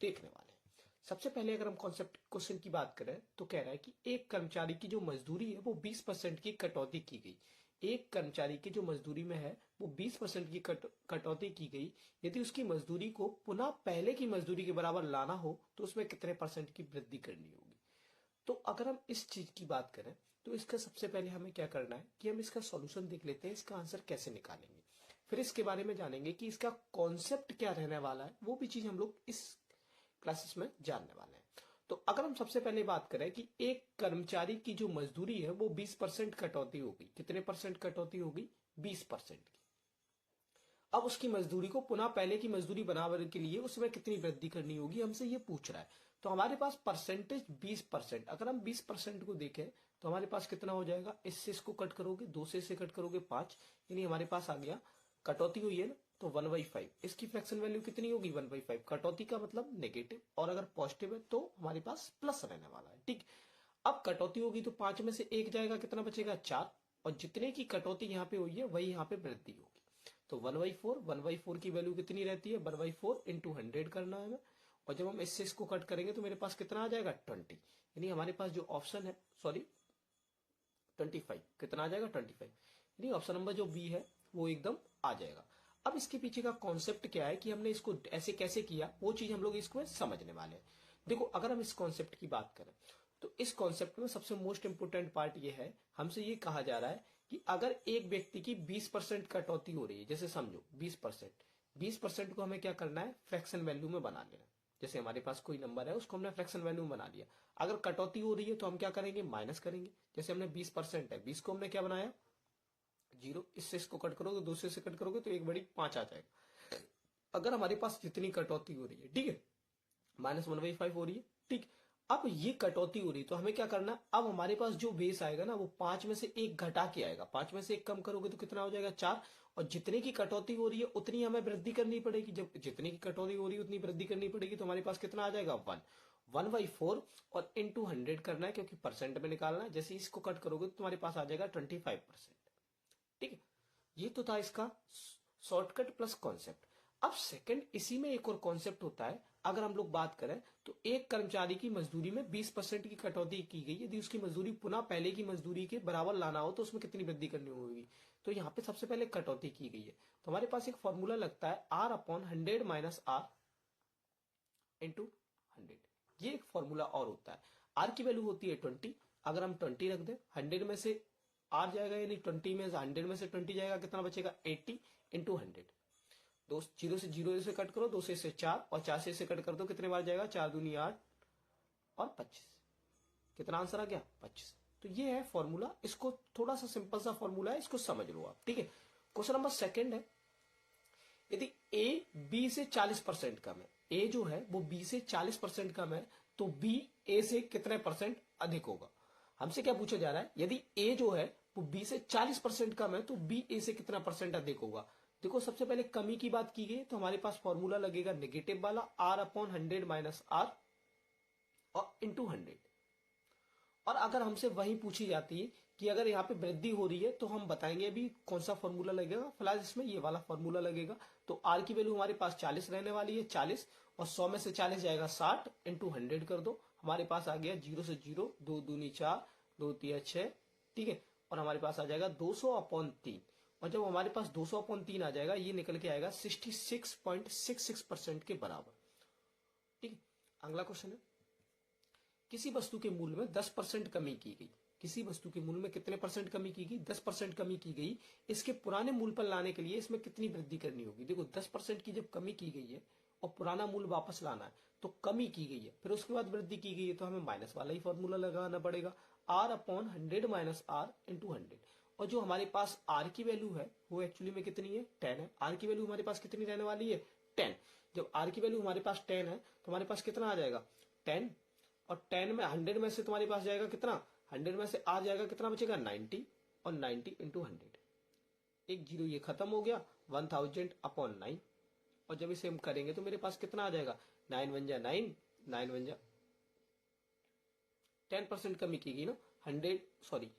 देखने वाले हैं। सबसे पहले अगर हम कॉन्सेप्ट क्वेश्चन की बात करें तो कह रहा है कि एक कर्मचारी की जो मजदूरी है वो 20% की कटौती की गई। एक कर्मचारी की जो मजदूरी में है वो 20% की कटौती की गई। यदि उसकी मजदूरी को पुनः पहले की मजदूरी के बराबर लाना हो तो उसमें कितने परसेंट की वृद्धि करनी होगी। तो अगर हम इस चीज की बात करें तो इसका सबसे पहले हमें क्या करना है कि हम इसका सॉल्यूशन देख लेते हैं, इसका आंसर कैसे निकालेंगे। फिर इसके बारे में जानेंगे कि इसका कॉन्सेप्ट क्या रहने वाला है, वो भी चीज हम लोग इस क्लासेस में जानने वाले हैं। तो अगर हम सबसे पहले बात करें कि एक कर्मचारी की जो मजदूरी है वो 20% कटौती होगी। कितने परसेंट कटौती होगी? 20% की। अब उसकी मजदूरी को पुनः पहले की मजदूरी बराबर के लिए उसमें कितनी वृद्धि करनी होगी, हमसे ये पूछ रहा है। तो हमारे पास परसेंटेज 20%। अगर हम 20% को देखें तो हमारे पास कितना हो जाएगा? इससे इसको कट करोगे, 2 से इसे कट करोगे 5, यानी हमारे पास आ गया, कटौती हुई है ना, तो 1/5। इसकी फ्रैक्शन वैल्यू कितनी होगी? 1/5। कटौती का मतलब नेगेटिव, और अगर पॉजिटिव है तो हमारे पास प्लस रहने वाला है। ठीक, अब कटौती होगी तो 5 में से 1 जाएगा, कितना बचेगा? 4, और जितने की कटौती यहाँ पे हुई है वही यहाँ पे वृद्धि होगी। तो 1/4 की वैल्यू कितनी रहती है? 1/4 इंटू 100 करना है हमें, और जब हम इससे इसको कट करेंगे तो मेरे पास कितना आ जाएगा? 20। यानी हमारे पास जो ऑप्शन है, सॉरी 25, कितना आ जाएगा? 25। यानी ऑप्शन नंबर जो बी है वो एकदम आ जाएगा। अब इसके पीछे का कॉन्सेप्ट क्या है कि हमने इसको ऐसे कैसे किया, वो चीज हम लोग इसको समझने वाले हैं। देखो, अगर हम इस कॉन्सेप्ट की बात करें तो इस कॉन्सेप्ट में सबसे मोस्ट इंपोर्टेंट पार्ट ये है, हमसे ये कहा जा रहा है कि अगर एक व्यक्ति की 20% कटौती हो रही है, जैसे समझो 20% को हमें क्या करना है? फ्रैक्शन वैल्यू में बना लेना। जैसे हमारे पास कोई नंबर है उसको हमने फ्रैक्शन वैल्यू में बना लिया। अगर कटौती हो रही है तो हम क्या करेंगे? माइनस करेंगे। जैसे हमने 20% है, 20 को हमने क्या बनाया? 0। इससे इसको कट करोगे, 2 से कट करोगे तो 1/5 आ जाएगा। अगर हमारे पास जितनी कटौती हो रही है, ठीक है, -1/5 हो रही है, ठीक, अब ये कटौती हो रही है तो हमें क्या करना है? अब हमारे पास जो बेस आएगा ना वो 5 में से 1 घटा के आएगा। 5 में से 1 कम करोगे तो कितना हो जाएगा? 4। और जितने की कटौती हो रही है उतनी हमें वृद्धि करनी पड़ेगी। जब जितने की कटौती हो रही है उतनी वृद्धि करनी पड़ेगी, तो हमारे पास कितना आ जाएगा? 1। 1/4 और इंटू 100 करना है क्योंकि परसेंट में निकालना है। जैसे इसको कट करोगे तो तुम्हारे पास आ जाएगा 25%। ठीक है, ये तो था इसका शॉर्टकट प्लस कॉन्सेप्ट। अब सेकंड, इसी में एक और कॉन्सेप्ट होता है। अगर हम लोग बात करें तो एक कर्मचारी की मजदूरी में 20% की कटौती की गई, यदि उसकी मजदूरी पुनः पहले की मजदूरी के बराबर लाना हो तो उसमें कितनी वृद्धि करनी होगी। तो यहाँ पे सबसे पहले कटौती की गई है, तो हमारे पास एक फॉर्मूला लगता है R/100 माइनस R इंटू 100। ये एक फॉर्मूला और होता है। R की वैल्यू होती है 20। अगर हम 20 रख दें, 100 में से R जाएगा, यानी 20 में से 100 में से 20 जाएगा, कितना बचेगा? 80 इंटू 100। 0 से 0 से कट करो, 2 से 4, और 4 से कट कर दो, कितने बार जाएगा? 4 दूनी 8 और 25। कितना आंसर आ गया? 25। तो ये है फॉर्मूला। इसको थोड़ा सा सिंपल सा फॉर्मूला है, इसको समझ लो आप। ठीक है, क्वेश्चन नंबर सेकंड है, यदि ए बी से 40% कम है, ए जो है वो बी से 40% कम है, तो बी ए से कितने परसेंट अधिक होगा। हमसे क्या पूछा जा रहा है? यदि ए जो है वो बी से 40% कम है तो बी ए से कितना परसेंट अधिक होगा। देखो, सबसे पहले कमी की बात की गई तो हमारे पास फॉर्मूला लगेगा नेगेटिव वाला, R/100 माइनस R और इंटू 100। और अगर हमसे वही पूछी जाती है कि अगर यहाँ पे वृद्धि हो रही है तो हम बताएंगे अभी कौन सा फॉर्मूला लगेगा। फिलहाल इसमें ये वाला फॉर्मूला लगेगा। तो R की वैल्यू हमारे पास 40 रहने वाली है, 40, और 100 में से 40 जाएगा 60 इंटू 100 कर दो, हमारे पास आ गया 0 से 0, 2 दूनी 4, 2 तिया 6, ठीक है, और हमारे पास आ जाएगा 200/3। और जब हमारे पास 200/3 आ जाएगा, ये निकल के आएगा 66.66% के बराबर। ठीक है, अगला क्वेश्चन है, किसी वस्तु के मूल्य में 10% कमी की गई। किसी वस्तु के मूल्य में कितने परसेंट कमी की गई? 10% कमी की गई। इसके पुराने मूल्य पर लाने के लिए इसमें कितनी वृद्धि करनी होगी। देखो, 10% की जब कमी की गई है और पुराना मूल्य वापस लाना है तो कमी की गई है, फिर उसके बाद वृद्धि की गई है, तो हमें माइनस वाला ही फॉर्मूला लगाना पड़ेगा, R/100 माइनस R इंटू 100। और जो हमारे पास R की वैल्यू है वो एक्चुअली में कितनी है? 10 है। R की वैल्यू हमारे पास कितनी रहने वाली है? 10। जब R की वैल्यू हमारे पास 10 है तो हमारे पास कितना आ जाएगा? 10, और 10 में 100 में से तुम्हारे पास जाएगा कितना? 100 में से आ जाएगा, कितना बचेगा? 90, और 90 इंटू 100, एक जीरो ये खत्म हो गया, 1000/9। और जब इसे हम करेंगे तो मेरे पास कितना आ जाएगा? 9 1 जा 9, 9 1 जा 10% कमी की गई ना, 100, सॉरी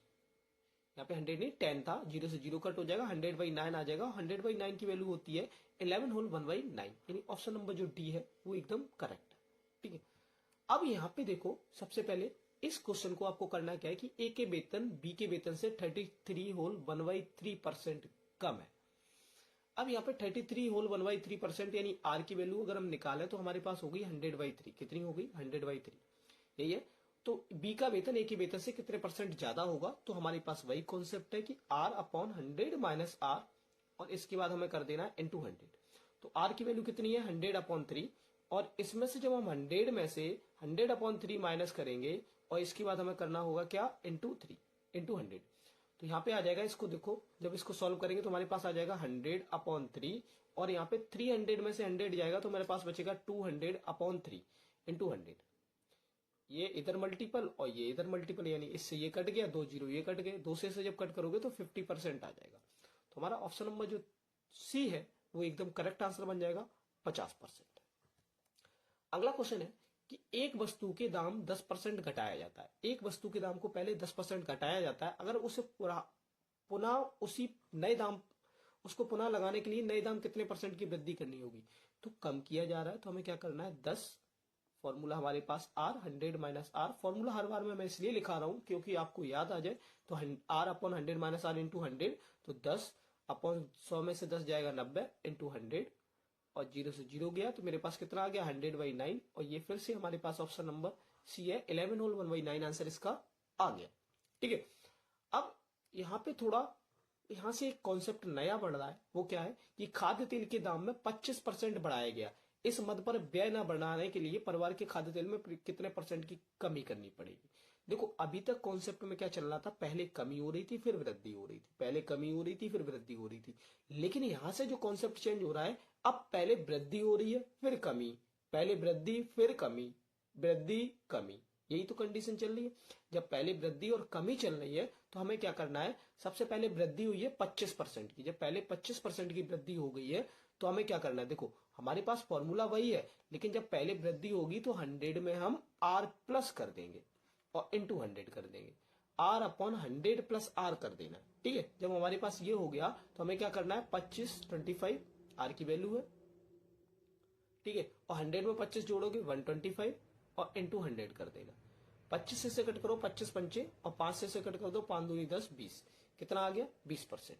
यहाँ पे 100 नहीं 10 था, 0 से 0 कट हो जाएगा, 100/9 आ जाएगा। 100/9 की वैल्यू होती है 11 होल 1/9, यानी ऑप्शन नंबर जो डी है वो एकदम करेक्ट है। ठीक है। अब यहाँ पे देखो, सबसे पहले इस क्वेश्चन को आपको करना क्या है कि ए के वेतन बी के वेतन से 33 होल 1/3% कम है। अब यहाँ पे 33 होल 1/3% यानी आर की वैल्यू अगर हम निकालें तो हमारे पास होगी 100/3। कितनी होगी? 100/3। यही है। तो बी का वेतन ए के वेतन से कितने परसेंट ज्यादा होगा? तो हमारे पास वही कॉन्सेप्ट है कि आर अपॉन 100 माइनस आर, और इसके बाद हमें कर देना है इंटू 100। तो आर की वैल्यू कितनी है? 100/3। और इसमें से जब हम 100 में से 100/3 माइनस करेंगे और इसके बाद हमें करना होगा क्या? Into 3 into 100। तो यहाँ पे आ जाएगा, इसको देखो, जब इसको सॉल्व करेंगे तो हमारे पास आ जाएगा 100/3, और यहाँ पे 300 में से 100 जाएगा तो मेरे पास बचेगा 200/3 इंटू 100। ये इधर मल्टीपल और ये इधर मल्टीपल, यानी इससे ये कट गया, 2 जीरो ये कट गए, 2 से जब कट करोगे तो 50% आ जाएगा। तो हमारा ऑप्शन नंबर जो सी है वो एकदम करेक्ट आंसर बन जाएगा, 50%। अगला क्वेश्चन है कि एक वस्तु के दाम 10% घटाया जाता है। एक वस्तु के दाम को पहले 10% घटाया जाता है, अगर उसे पुनः उसी नए दाम, उसको पुनः लगाने के लिए नए दाम कितने परसेंट की वृद्धि करनी होगी? तो कम किया जा रहा है, तो हमें क्या करना है? 10, फॉर्मूला हमारे पास आर, 100 माइनस आर। फॉर्मूला हर बार में मैं इसलिए लिखा रहा हूं क्योंकि आपको याद आ जाए। तो R upon 100 minus R into 100, तो 10 अपॉन 100 में से 10 जाएगा 90 इंटू 100, और 0 से 0 गया तो मेरे पास कितना आ गया? 100/9। और ये फिर से हमारे पास ऑप्शन नंबर सी है, 11 होल 1/9 आंसर इसका आ गया। ठीक है। अब यहाँ पे थोड़ा यहां से एक कॉन्सेप्ट नया बढ़ रहा है, वो क्या है कि खाद्य तेल के दाम में 25% बढ़ाया गया। इस मद पर व्यय न बढ़ाने के लिए परिवार के खाद्य तेल में कितने परसेंट की कमी करनी पड़ेगी? देखो, अभी तक कॉन्सेप्ट में क्या चल रहा था? पहले कमी हो रही थी फिर वृद्धि हो रही थी, पहले कमी हो रही थी फिर वृद्धि हो रही थी। लेकिन यहां से जो कॉन्सेप्ट चेंज हो रहा है, अब पहले वृद्धि हो रही है फिर कमी, पहले वृद्धि फिर कमी, वृद्धि कमी, यही तो कंडीशन चल रही है। जब पहले वृद्धि और कमी चल रही है तो हमें क्या करना है? सबसे पहले वृद्धि हुई है 25% की, जब पहले 25% की वृद्धि हो गई है तो हमें क्या करना है? देखो, हमारे पास फॉर्मूला वही है, लेकिन जब पहले वृद्धि होगी तो 100 में हम आर प्लस कर देंगे और इंटू 100 कर देंगे, आर अपॉन 100 प्लस आर कर देना। ठीक है। जब हमारे पास ये हो गया तो हमें क्या करना है? 25 आर की वैल्यू है, ठीक है, और 100 में 25 जोड़ोगे 125 और इंटू 100 कर देना। 25 से कट करो 25 पंचे, और 5 से कट कर दो 5 दूनी 10 20, कितना आ गया? 20%।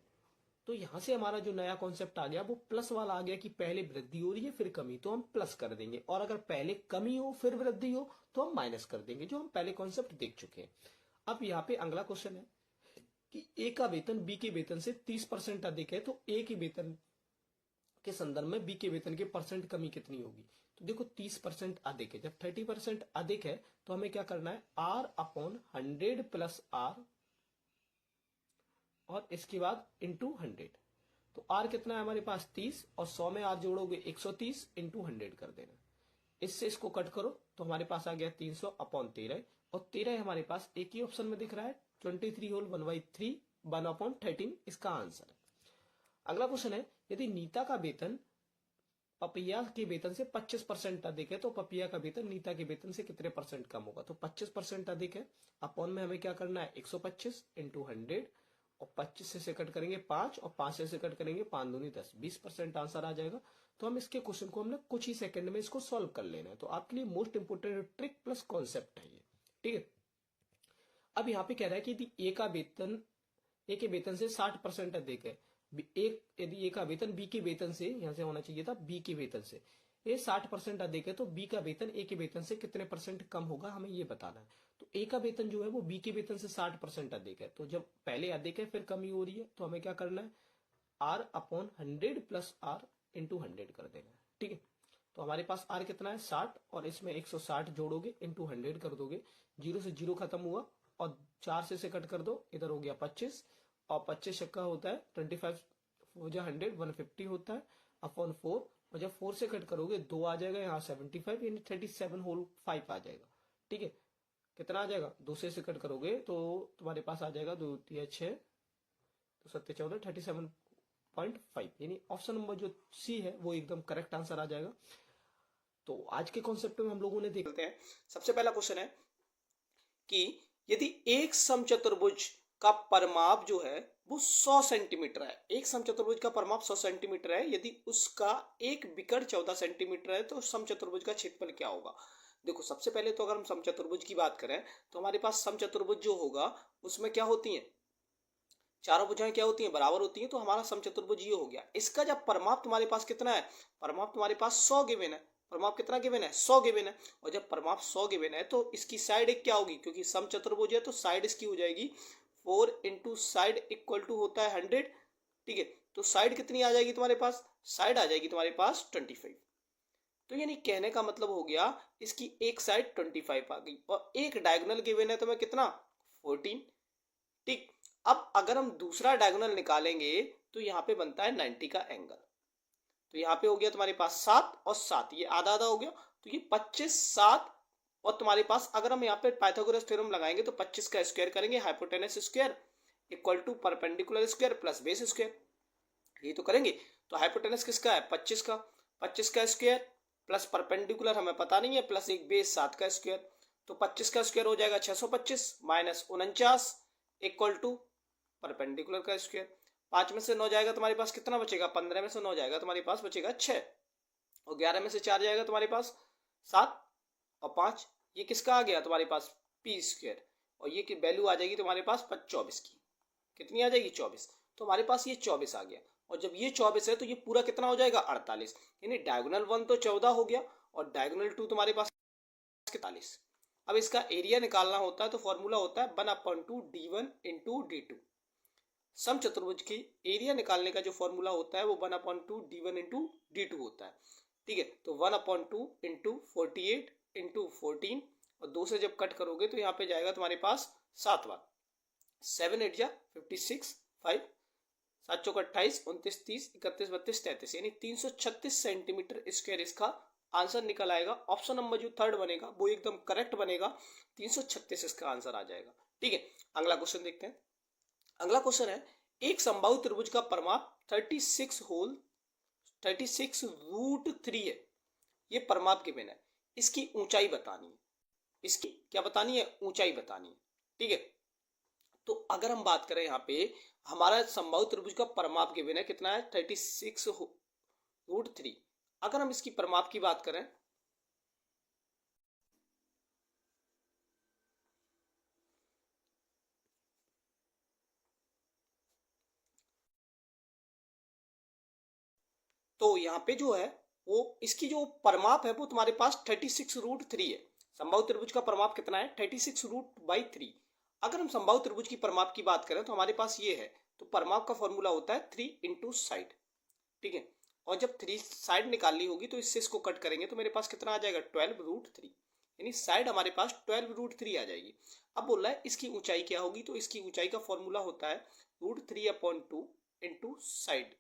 तो यहां से हमारा जो नया कॉन्सेप्ट आ गया वो प्लस वाला आ गया कि पहले वृद्धि हो रही है फिर कमी, तो हम प्लस कर देंगे, और अगर पहले कमी हो फिर वृद्धि हो तो हम माइनस कर देंगे, जो हम पहले कॉन्सेप्ट देख चुके हैं। अब यहाँ पे अगला क्वेश्चन है कि ए का वेतन बी के वेतन से 30% अधिक है, तो ए के वेतन के संदर्भ में बी के वेतन के परसेंट कमी कितनी होगी? तो देखो, 30% अधिक है, जब 30% अधिक है तो हमें क्या करना है? आर अपॉन 100 प्लस आर, और इसके बाद इंटू 100। तो आर कितना है हमारे पास? 30, और 100 में आर जोड़ोगे 130 इंटू 100 कर देना। इससे इसको कट करो तो हमारे पास आ गया 300/13, और 13 हमारे पास एक ही ऑप्शन में दिख रहा है, 23 होल 1/3 1/13 इसका आंसर है। अगला क्वेश्चन है, यदि नीता का वेतन पपिया के वेतन से 25% अधिक है तो पपिया का वेतन नीता के वेतन से कितने परसेंट कम होगा? तो 25% अधिक है, अपॉन में हमें क्या करना है? 125 इंटू 100, और 25 से कट करेंगे 5, और 5 से कट करेंगे 5 दूनी 10, 20% आंसर आ जाएगा। तो हम इसके क्वेश्चन को हमने कुछ ही सेकंड में इसको सॉल्व कर लेना है। तो आपके लिए most important trick plus concept है ये। ठीक है। अब यहाँ पे कह रहा है कि यदि ए के वेतन से 60% अधिक है, यदि ए का वेतन बी के वेतन से, यहां से होना चाहिए था बी के वेतन से, ये 60% अधिक है, तो बी का वेतन ए के वेतन से कितने परसेंट कम होगा, हमें ये बताना है। तो ए का वेतन जो है वो बी के वेतन से 60% अधिक है, तो जब पहले अधिक है फिर कमी हो रही है, तो हमें क्या करना है? R upon 100 plus R into 100 कर देना है। ठीक है। तो हमारे पास आर कितना है? 60, और इसमें 160 जोड़ोगे इंटू 100 कर दोगे, 0 से 0 खत्म हुआ, और 4 से कट कर दो, इधर हो गया 25, और 25 छक्का होता है 25 हो जा 100 150 होता है अपॉन 4, और जब 4 से कट करोगे 2 आ जाएगा, यहाँ 75 यानी 37 होल 5 आ जाएगा। ठीक है। कितना आ जाएगा? 2 से कट करोगे तो तुम्हारे पास आ जाएगा 2 3 6 तो 7 14 37.5, यानी ऑप्शन नंबर जो सी है वो एकदम करेक्ट आंसर आ जाएगा। तो आज के कॉन्सेप्ट में हम लोगों ने देखते हैं। सबसे पहला क्वेश्चन है कि यदि एक समचतुर्भुज का परिमाप जो है वो 100 सेंटीमीटर है, एक समचतुर्भुज का परिमाप 100 सेंटीमीटर है, यदि उसका एक विकर्ण 14 सेंटीमीटर है तो समचतुर्भुज का क्षेत्रफल क्या होगा? देखो सबसे पहले तो अगर हम समचतुर्भुज की बात करें तो हमारे पास समचतुर्भुज जो होगा उसमें क्या होती है, चारों भुजाएं क्या होती हैं, बराबर होती हैं। तो हमारा समचतुर्भुज ये हो गया। इसका जब परमाप तुम्हारे पास कितना है, परमाप तुम्हारे पास 100 गिवन है। परमाप कितना गिवन है, 100 गिवन है। और जब परमाप 100 गिवन है तो इसकी साइड एक क्या होगी, क्योंकि समचतुर्भुज है तो साइड इसकी हो जाएगी 4 इंटू साइड इक्वल टू होता है 100। ठीक है, तो साइड कितनी आ जाएगी तुम्हारे पास, साइड आ जाएगी तुम्हारे पास 25। तो यानी कहने का मतलब हो गया इसकी एक साइड 25 आ गई और एक डायगोनल गिवन है तुम्हें कितना, 14। ठीक, अब अगर हम दूसरा डायगोनल निकालेंगे तो यहाँ पे बनता है 90 का एंगल। तो यहाँ पे हो गया तुम्हारे पास 7 और 7, ये आधा आधा हो गया। तो ये 25 7 और तुम्हारे पास अगर हम यहाँ पे पाइथागोरस थ्योरम लगाएंगे तो 25 का स्क्वायर करेंगे, hypotenuse square equal to perpendicular square plus base square, ये तो करेंगे। तो हाइपोटेनस किसका है, 25 का, 25 का स्क्वायर प्लस परपेंडिकुलर हमें पता नहीं है प्लस एक बेस 7 का स्क्वायर। तो 25 का स्क्वायर हो जाएगा 625 माइनस 49 इक्वल टू परपेंडिकुलर का स्क्वायर। 5 में से 9 जाएगा तुम्हारे पास कितना बचेगा, 15 में से 9 जाएगा तुम्हारे पास बचेगा 6 और 11 में से 4 जाएगा तुम्हारे पास 7 और 5, ये किसका आ गया तुम्हारे पास, पी स्क्वायर। और ये वैल्यू आ जाएगी तुम्हारे पास 24 की, कितनी आ जाएगी 24। तो हमारे पास ये 24 आ गया और जब ये 24 है तो ये पूरा कितना हो जाएगा 48। यानी डायगोनल 1 तो 14 हो गया और डायगोनल 2 तुम्हारे पास 41। अब इसका एरिया निकालना होता है तो फॉर्मूला होता है 1/2 d1 इंटू d2। समचतुर्भुज की एरिया निकालने का जो फॉर्मूला होता है वो 1/2 d1 इंटू d2 होता है। ठीक है, तो 1/2 इंटू 48 इंटू 14 और 2 से जब कट करोगे तो यहाँ पे जाएगा तुम्हारे पास 7 बार, 7 8 जा 56, 5 7 चौक 28 29 30 31 32 33, यानी 336 सेंटीमीटर स्क्वायर इसका आंसर निकल आएगा। ऑप्शन नंबर जो थर्ड बनेगा वो एकदम करेक्ट बनेगा, 336 इसका आंसर आ जाएगा। ठीक है, अगला क्वेश्चन देखते हैं। अगला क्वेश्चन है, एक समबाहु त्रिभुज का परमाप 36√3 है। ये परमाप गिवन है, इसकी ऊंचाई बतानी है, इसकी क्या बतानी है, ऊंचाई बतानी है। ठीक है, तो अगर हम बात करें यहाँ पे हमारा समबाहु त्रिभुज का परमाप गिवन है कितना है, 36√3। अगर हम इसकी परमाप की बात करें तो यहाँ पे जो है वो इसकी जो परमाप है वो तुम्हारे पास 36√3 है। समबाहु त्रिभुज का परमाप कितना है, 36√3। अगर हम समबाहु त्रिभुज की परमाप की बात करें तो हमारे पास ये है, तो परमाप का फॉर्मूला होता है 3 इंटू साइड। ठीक है, और जब 3 साइड निकालनी होगी तो इससे इसको कट करेंगे तो मेरे पास कितना आ जाएगा, 12√3, यानी साइड हमारे पास 12√3 आ जाएगी। अब बोल रहा है इसकी ऊंचाई क्या होगी, तो इसकी ऊंचाई का फॉर्मूला होता है √3/2 इंटू साइड।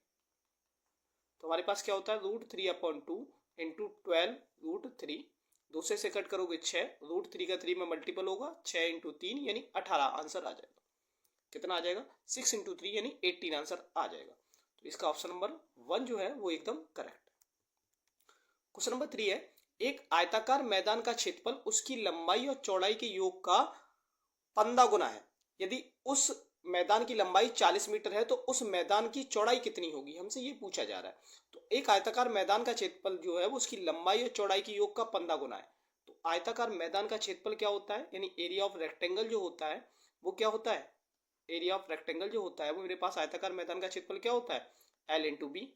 तो हमारे पास क्या होता है, √3/2 इंटू 12√3, 2 से कट करोगे 6, √3 का 3 में मल्टीपल होगा, 6 इंटू 3 यानी 18 आंसर आ जाएगा। कितना आ जाएगा, 6 इंटू 3 यानी 18 आंसर आ जाएगा। तो इसका ऑप्शन नंबर 1 जो है वो एकदम करेक्ट। क्वेश्चन नंबर 3 है, एक आयताकार मैदान का क्षेत्रफल उसकी लंबाई और चौड़ाई के योग का 15 गुना है। यदि उस मैदान की लंबाई 40 मीटर है तो उस मैदान की चौड़ाई कितनी होगी, हमसे ये पूछा जा रहा है। तो एक आयताकार मैदान का क्षेत्रफल जो है वो उसकी लंबाई और चौड़ाई के योग का 15 गुना है। तो आयताकार मैदान का क्षेत्रफल क्या होता है, यानी एरिया ऑफ रेक्टेंगल जो होता है वो क्या होता है, एरिया ऑफ रेक्टेंगल जो होता है वो मेरे पास आयताकार मैदान का क्षेत्रफल क्या होता है, L इंटू बी।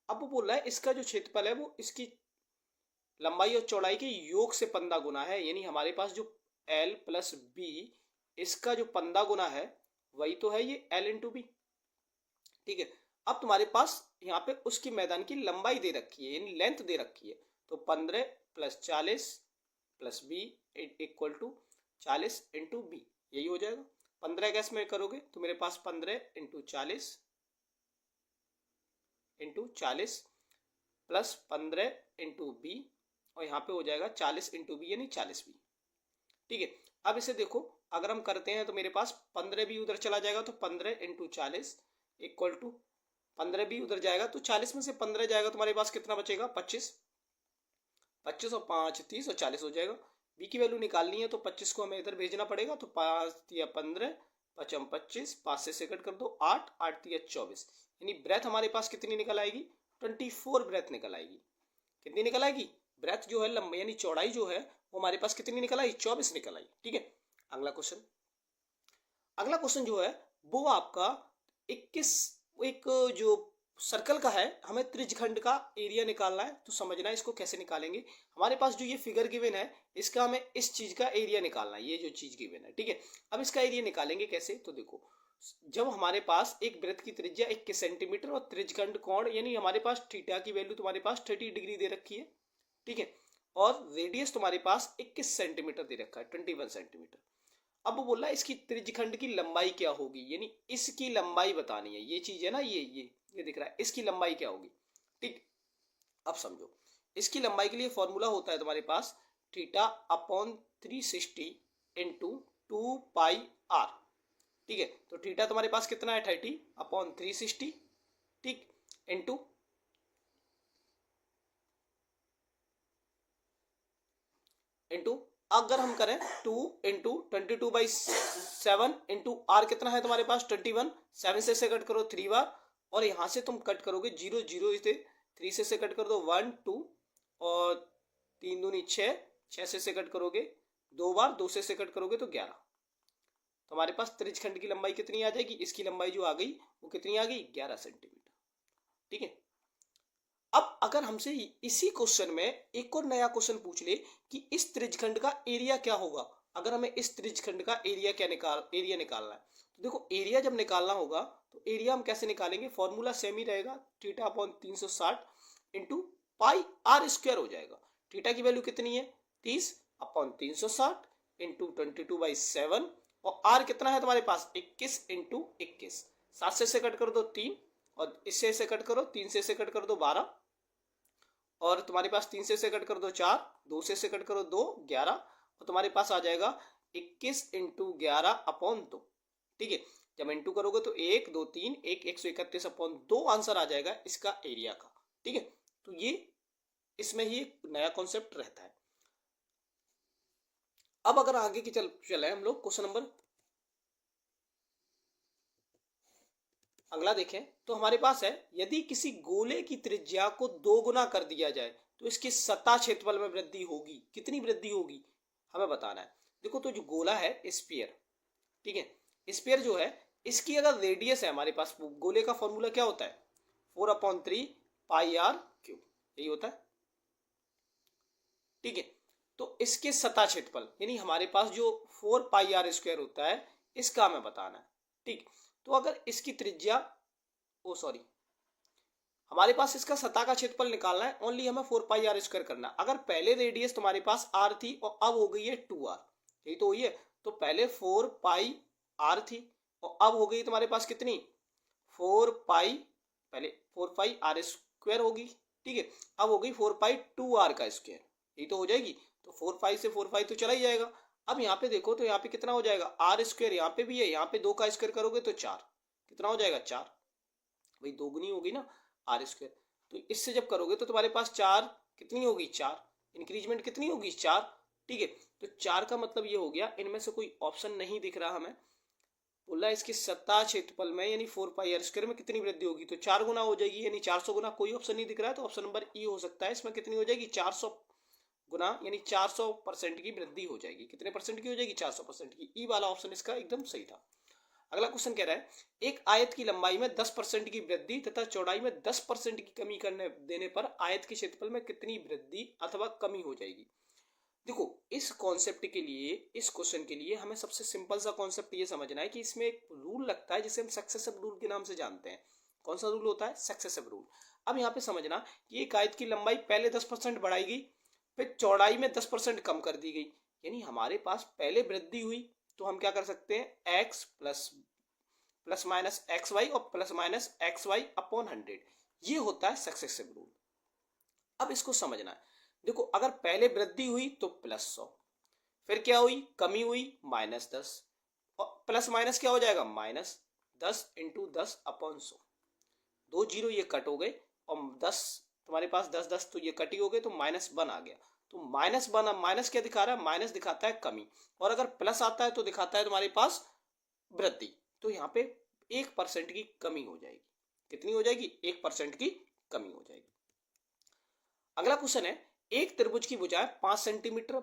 अब वो बोल रहा है इसका जो क्षेत्रफल है वो इसकी लंबाई और चौड़ाई के योग से 15 गुना है, यानी हमारे पास जो L प्लस बी इसका जो 15 गुना है वही तो है ये L इंटू बी। ठीक है, अब तुम्हारे पास यहाँ पे उसकी मैदान की लंबाई दे रखी है, यानी लेंथ दे रखी है। तो 15 plus 40 plus B equal to 40 into B, यही हो जाएगा। 15 कैसे में करोगे तो मेरे पास 15 इंटू 40 प्लस 15 इंटू बी और यहाँ पे हो जाएगा 40 इंटू बी यानी 40 बी। ठीक है, अब इसे देखो अगर हम करते हैं तो मेरे पास 15 भी उधर चला जाएगा तो 15 इंटू 40 इक्वल टू 15 भी उधर जाएगा तो 40 में से 15 जाएगा तुम्हारे पास कितना बचेगा, 25 और 5 30 और 40 हो जाएगा। बी की वैल्यू निकालनी है तो 25 को हमें इधर भेजना पड़ेगा, तो 5 या 15 5 25, 5 से कट कर दो 8 8 या 24, यानी ब्रेथ हमारे पास कितनी निकल आएगी, 24 ब्रेथ निकल आएगी। कितनी निकल आएगी, ब्रेथ जो है लंबाई यानी चौड़ाई जो है वो हमारे पास कितनी निकल आई, 24 निकल आई। ठीक है, अगला क्वेश्चन जो है वो आपका 21, एक जो सर्कल का है, हमें त्रिज्यखंड का एरिया निकालना है। तो समझना है इसको कैसे निकालेंगे। हमारे पास जो ये फिगर गिवन है इसका हमें इस चीज का एरिया निकालना है, ये जो चीज गिवन है। ठीक है, अब इसका एरिया निकालेंगे कैसे, तो देखो जब हमारे पास एक वृत्त की त्रिज्या 21 सेंटीमीटर और त्रिज्यखंड कोण यानी हमारे पास थीटा की वैल्यू तुम्हारे पास 30 डिग्री दे रखी है। ठीक है, और रेडियस तुम्हारे पास 21 सेंटीमीटर दे रखा है, 21 सेंटीमीटर। अब वो बोल रहा है इसकी त्रिज्यखंड की लंबाई क्या होगी, यानी इसकी लंबाई बतानी है। ये चीज है ना, ये दिख रहा है, इसकी लंबाई क्या होगी। ठीक, अब समझो इसकी लंबाई के लिए फॉर्मूला होता है तुम्हारे पास theta upon 360 into 2 pi r. ठीक है, तो थीटा तुम्हारे पास कितना है 30 अपॉन 360, ठीक, इंटू अगर हम करें 2 इंटू 22/7 इंटू आर कितना है तुम्हारे पास 21, 7 से कट करो 3 बार, और यहां से तुम कट करोगे 0 0 इसे 3 से कट कर दो 1 2, और 3 दूनी 6, 6 से कट करोगे 2 बार, 2 से कट करोगे तो 11। तो हमारे पास त्रिज्यखंड की लंबाई कितनी आ जाएगी, इसकी लंबाई जो आ गई वो कितनी आ गई 11 सेंटीमीटर। ठीक है, अब अगर हमसे इसी क्वेश्चन में एक और नया क्वेश्चन पूछ ले कि इस त्रिज्यखंड का एरिया क्या होगा, अगर हमें इस त्रिज्यखंड का एरिया निकालना है, तो देखो एरिया जब निकालना होगा तो एरिया हम कैसे निकालेंगे, फॉर्मूला सेम ही रहेगा, theta upon 360 into pi R square हो जाएगा। थीटा की वैल्यू कितनी है 30 अपॉन 360 इंटू 22/7, और आर कितना है तुम्हारे पास 21 इंटू 21, 7 से कट कर दो 3, और इससे से कट करो 3 से कट कर दो 12, और तुम्हारे पास 3 से कट कर दो 4, 2 से कट करो 2, 11, और तुम्हारे पास आ जाएगा 21 इंटू 11 अपॉन 2। ठीक है, जब इंटू करोगे तो 1 2 3 1 131 अपॉन 2 आंसर आ जाएगा इसका एरिया का। ठीक है, तो ये इसमें ही एक नया कॉन्सेप्ट रहता है। अब अगर आगे की चले हम लोग क्वेश्चन नंबर अगला देखें, तो हमारे पास है यदि किसी गोले की त्रिज्या को 2 गुना कर दिया जाए तो इसकी सतह क्षेत्रफल में वृद्धि होगी, कितनी वृद्धि होगी हमें बताना है। देखो तो जो गोला है स्फीयर, ठीक है, स्फीयर जो है इसकी अगर रेडियस है हमारे पास, गोले का फॉर्मूला क्या होता है 4/3 पाई आर क्यूब, यही होता है। ठीक है, तो इसके सतह क्षेत्रफल यानी हमारे पास जो 4 पाई आर स्क्वायर होता है इसका हमें बताना है। ठीक, तो अगर इसकी त्रिज्या हमारे पास इसका सतह का क्षेत्रफल निकालना है, ओनली हमें 4 पाई आर स्क्वायर करना है। अगर पहले रेडियस तुम्हारे पास आर थी और अब हो गई है 2r, यही तो हुई है, तो पहले 4 पाई आर थी और अब हो गई तुम्हारे पास कितनी 4 पाई, पहले 4 पाई आर स्क्वायर होगी। ठीक है, अब हो गई 4 पाई 2r का स्क्वायर, यही तो हो जाएगी। तो 4 पाई से 4 पाई तो चला ही जाएगा। अब यहाँ पे देखो तो यहाँ पे कितना हो जाएगा आर स्क्वायर, यहाँ पे भी है, यहाँ पे 2 का स्क्वायर करोगे तो 4, कितना हो जाएगा 4, भाई दोगुनी होगी ना आर स्क्वायर। तो इससे जब करोगे तो तुम्हारे पास 4 कितनी होगी 4, इंक्रीजमेंट कितनी होगी 4। ठीक है, तो 4 का मतलब ये हो गया, इनमें से कोई ऑप्शन नहीं दिख रहा हमें, बोला इसके सतह क्षेत्रफल में यानी 4 पाई आर स्क्वायर में कितनी वृद्धि होगी, तो 4 गुना हो जाएगी यानी 400 गुना, कोई ऑप्शन नहीं दिख रहा है, तो ऑप्शन नंबर ई हो सकता है। इसमें कितनी हो जाएगी 400 गुना यानी 400% की वृद्धि हो जाएगी। कितने परसेंट की हो जाएगी 400% की, ई वाला ऑप्शन इसका एकदम सही था। अगला क्वेश्चन कह रहा है एक आयत की लंबाई में 10% की वृद्धि तथा चौड़ाई में 10% की कमी करने देने पर आयत के क्षेत्रफल में कितनी वृद्धि अथवा कमी हो जाएगी। देखो इस कॉन्सेप्ट के लिए, इस क्वेश्चन के लिए हमें सबसे सिंपल सा कॉन्सेप्ट ये समझना है कि इसमें एक रूल लगता है जिसे हम सक्सेसिव रूल के नाम से जानते हैं। कौन सा रूल होता है सक्सेसिव रूल। अब यहाँ पे समझना कि एक आयत की लंबाई पहले 10% बढ़ाई गई, फिर चौड़ाई में 10% कम कर दी गई, यानी हमारे पास पहले वृद्धि हुई तो हम क्या कर सकते हैं x plus minus x y और plus minus x y upon 100, ये होता है सक्सेसिव रूल। अब इसको समझना है, देखो अगर पहले वृद्धि हुई तो +100, फिर क्या हुई कमी हुई -10, और प्लस माइनस क्या हो जाएगा -10 इंटू 10 अपॉन 100, 2 जीरो ये कट हो गए और 10 तुम्हारे पास 10 10 तो ये कट ही हो गए, तो -1 आ गया। तो -1 माइनस क्या दिखा रहा है, माइनस दिखाता है कमी, और अगर प्लस आता है तो दिखाता है तुम्हारे पास वृद्धि। तो यहाँ पे 1% की कमी हो जाएगी। कितनी हो जाएगी 1% की कमी हो जाएगी। अगला क्वेश्चन है एक त्रिभुज की भुजाएं 5 सेंटीमीटर,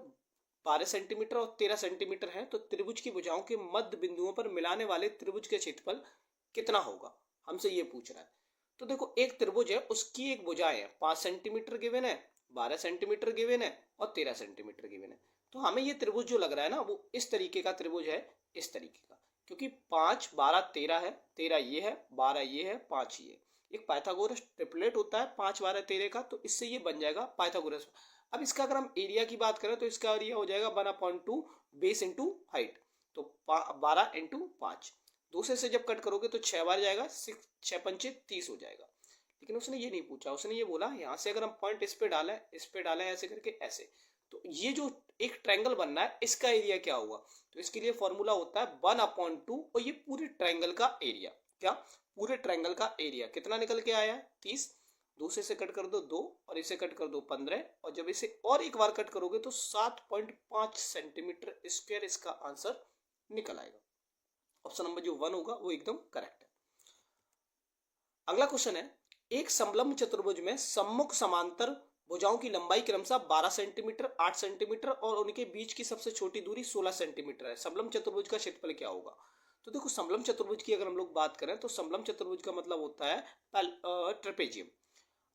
12 सेंटीमीटर और 13 सेंटीमीटर है, तो त्रिभुज की भुजाओं के मध्य बिंदुओं पर मिलाने वाले त्रिभुज के क्षेत्रफल कितना होगा, हमसे ये पूछ रहा है। तो देखो एक त्रिभुज है, उसकी एक भुजाएं है, 5 सेंटीमीटर गिवन है, 12 सेंटीमीटर गिवन है और 13 सेंटीमीटर गिवन है। तो हमें ये त्रिभुज जो लग रहा है ना, वो इस तरीके का त्रिभुज है, इस तरीके का, क्योंकि 5 12 13 है, 13 ये है, 12 ये है, 5 ये। एक पाइथागोरस ट्रिपलेट होता है 5 12 13 का, तो इससे ये बन जाएगा पाइथागोरस। अब इसका अगर हम एरिया की बात करें तो इसका एरिया हो जाएगा 1/2 बेस इंटू हाइट, तो 12 इंटू 5। दूसरे से जब कट करोगे तो 6 बार जाएगा, 6 पंचे 30 हो जाएगा। लेकिन उसने ये नहीं पूछा, उसने ये बोला यहाँ से अगर हम पॉइंट इस पे डालें ऐसे करके ऐसे, तो ये जो एक ट्रायंगल बनना है इसका एरिया क्या होगा। तो इसके लिए फॉर्मूला होता है 1/2 और ये पूरे ट्रायंगल का एरिया, क्या पूरे ट्रायंगल का एरिया कितना निकल के आया है 30। दूसरे से कट कर दो 2 और इसे कट कर दो 15, और जब इसे और एक बार कट करोगे तो 7.5 सेंटीमीटर स्क्वायर इसका आंसर निकल आएगा। ऑप्शन नंबर जो 1 होगा वो एकदम करेक्ट है। अगला क्वेश्चन है, एक समलंब चतुर्भुज में सम्मुख समांतर भुजाओं की लंबाई क्रमशः 12 सेंटीमीटर, 8 सेंटीमीटर और उनके बीच की सबसे छोटी दूरी 16 सेंटीमीटर है। समलंब चतुर्भुज का क्षेत्रफल क्या होगा। तो देखो समलंब चतुर्भुज की अगर हम लोग बात करें तो समलंब चतुर्भुज का मतलब होता है ट्रेपेजियम।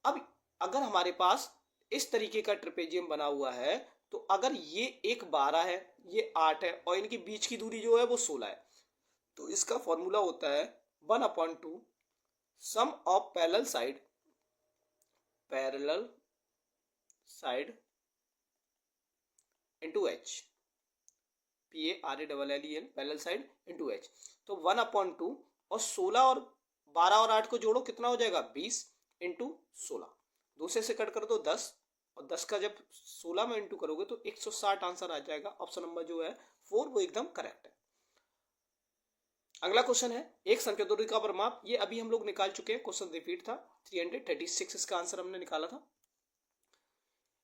अब अगर हमारे पास इस तरीके का ट्रेपेजियम बना हुआ है, तो अगर ये एक 12 है, ये 8 है और इनके बीच की दूरी जो है वो 16 है, तो इसका फॉर्मूला होता है 1/2 sum of parallel side into h, PARALLEL parallel side into h. तो 1/2 और 16 और 12 और 8 को जोड़ो कितना हो जाएगा 20 इंटू 16। दूसरे से कट कर दो 10 और 10 का जब 16 में इंटू करोगे तो 160 आंसर आ जाएगा। ऑप्शन नंबर जो है 4 वो एकदम करेक्ट है। अगला क्वेश्चन है, एक समचतुर्भुज का परिमाप, ये अभी हम लोग निकाल चुके हैं, क्वेश्चन रिपीट था, 336 इसका आंसर हमने निकाला था।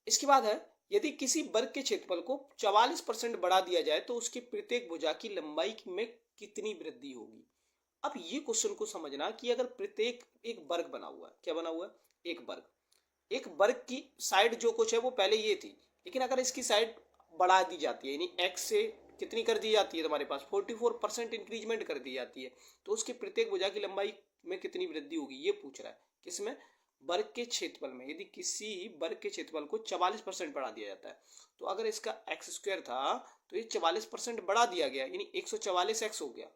इसके बाद है, यदि किसी वर्ग के क्षेत्रफल को 44% बढ़ा दिया जाए तो उसकी प्रत्येक भुजा की लंबाई में कितनी वृद्धि होगी। अब ये क्वेश्चन को समझना कि अगर प्रत्येक एक वर्ग बना हुआ है, क्या बना हुआ है, एक वर्ग की साइड जो कुछ है वो पहले ये थी, लेकिन अगर इसकी साइड बढ़ा दी जाती है, यानी x से कितनी कर दी जाती है, तुम्हारे पास 44% इंक्रीजमेंट कर दी जाती है, तो उसकी प्रत्येक भुजा की लंबाई में कितनी वृद्धि होगी ये पूछ रहा है। किसमें, वर्ग के क्षेत्रफल में। यदि किसी वर्ग के क्षेत्रफल को 44% बढ़ा दिया जाता है, तो अगर इसका एक्स स्क्वायर था तो ये 44% बढ़ा दिया गया, यानी 144x हो गया।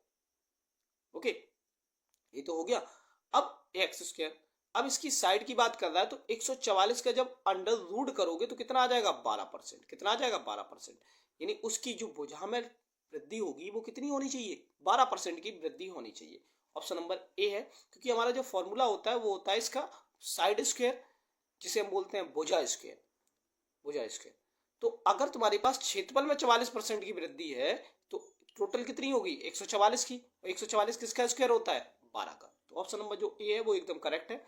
ओके, ये तो हो गया। अब एक्स स्क्वायर, अब इसकी साइड की बात कर रहा है, तो 144 का जब अंडर रूट करोगे तो कितना आ जाएगा 12%। कितना आ जाएगा 12%, यानी उसकी जो भुजा में वृद्धि होगी वो कितनी होनी चाहिए, 12% की वृद्धि होनी चाहिए। ऑप्शन नंबर ए है, क्योंकि हमारा जो फॉर्मूला होता है वो होता है इसका साइड स्क्वायर, जिसे हम बोलते हैं भुजा स्क्वायर। तो अगर तुम्हारे पास क्षेत्रफल में 44% की वृद्धि है तो टोटल कितनी होगी 144 की, और 144 किसका स्क्वायर होता है 12 का। तो ऑप्शन नंबर जो ए है वो एकदम करेक्ट है।